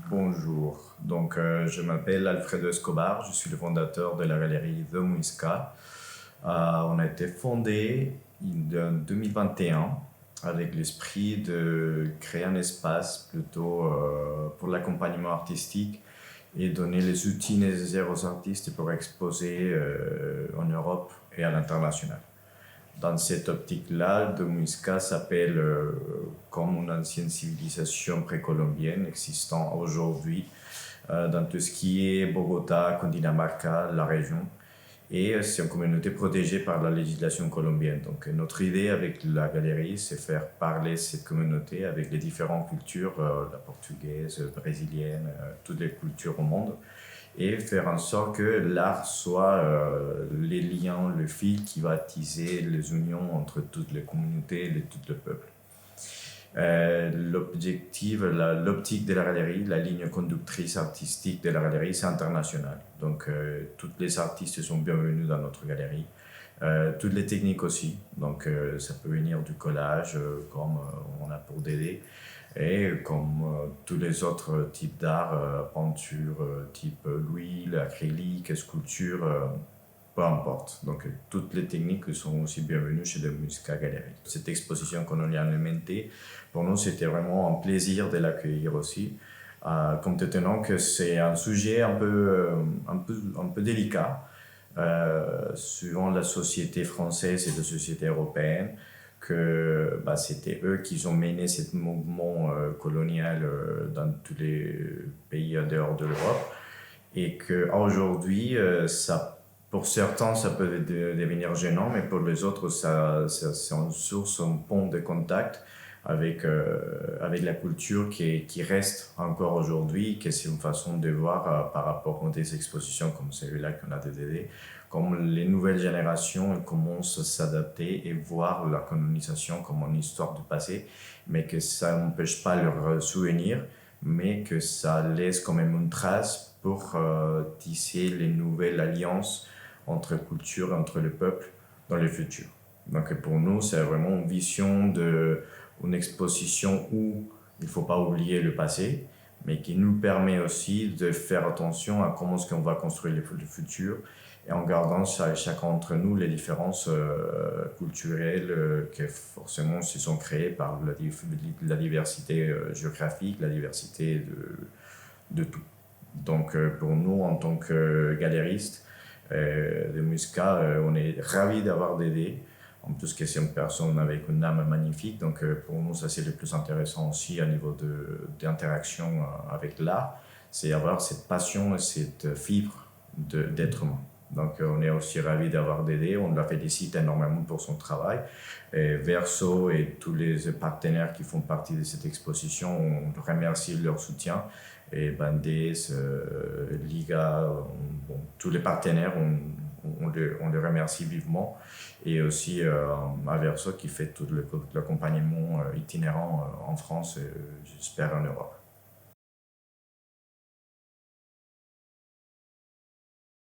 Bonjour, je m'appelle Alfredo Escobar, je suis le fondateur de la galerie The Muisca. On a été fondé en 2021 avec l'esprit de créer un espace plutôt pour l'accompagnement artistique et donner les outils nécessaires aux artistes pour exposer en Europe et à l'international. Dans cette optique-là, de Muisca s'appelle comme une ancienne civilisation précolombienne existant aujourd'hui dans tout ce qui est Bogota, Cundinamarca, la région. Et c'est une communauté protégée par la législation colombienne. Donc notre idée avec la galerie, c'est faire parler cette communauté avec les différentes cultures, la portugaise, brésilienne, toutes les cultures au monde, et faire en sorte que l'art soit les liens, le fil qui va tisser les unions entre toutes les communautés et tout le peuple. L'optique de la galerie, la ligne conductrice artistique de la galerie, c'est international. Donc, tous les artistes sont bienvenus dans notre galerie. Toutes les techniques aussi. Donc, ça peut venir du collage, comme on a pour Dédé, et comme tous les autres types d'art, peinture, type l'huile, acrylique, sculpture, peu importe. Donc, toutes les techniques sont aussi bienvenues chez The Muisca Gallery. Cette exposition qu'on a implémentée, pour nous, c'était vraiment un plaisir de l'accueillir aussi, compte tenant que c'est un sujet un peu délicat, suivant la société française et la société européenne, que c'était eux qui ont mené ce mouvement colonial dans tous les pays en dehors de l'Europe, et qu'aujourd'hui, pour certains, ça peut devenir gênant, mais pour les autres, c'est une source, un pont de contact avec la culture qui reste encore aujourd'hui, que c'est une façon de voir par rapport à des expositions comme celle-là qu'on a dédiée, comme les nouvelles générations commencent à s'adapter et voir la colonisation comme une histoire du passé, mais que ça n'empêche pas leur souvenir, mais que ça laisse quand même une trace pour tisser les nouvelles alliances entre cultures, entre les peuples dans le futur. Donc pour nous, c'est vraiment une vision d'une exposition où il ne faut pas oublier le passé, mais qui nous permet aussi de faire attention à comment est-ce qu'on va construire le futur, et en gardant chacun d'entre nous les différences culturelles qui forcément se sont créées par la diversité géographique, la diversité de tout. Donc pour nous, en tant que galéristes de Muisca, on est ravis d'avoir Dédé. En plus que c'est une personne avec une âme magnifique, donc pour nous ça c'est le plus intéressant aussi à niveau d'interaction avec l'art, c'est avoir cette passion et cette fibre d'être humain. Donc on est aussi ravis d'avoir Dédé, on la félicite énormément pour son travail. Et Verso et tous les partenaires qui font partie de cette exposition, on remercie leur soutien. Et Bandes, Liga, tous les partenaires, on les remercie vivement. Et aussi à Verso qui fait tout l'accompagnement itinérant en France et j'espère en Europe.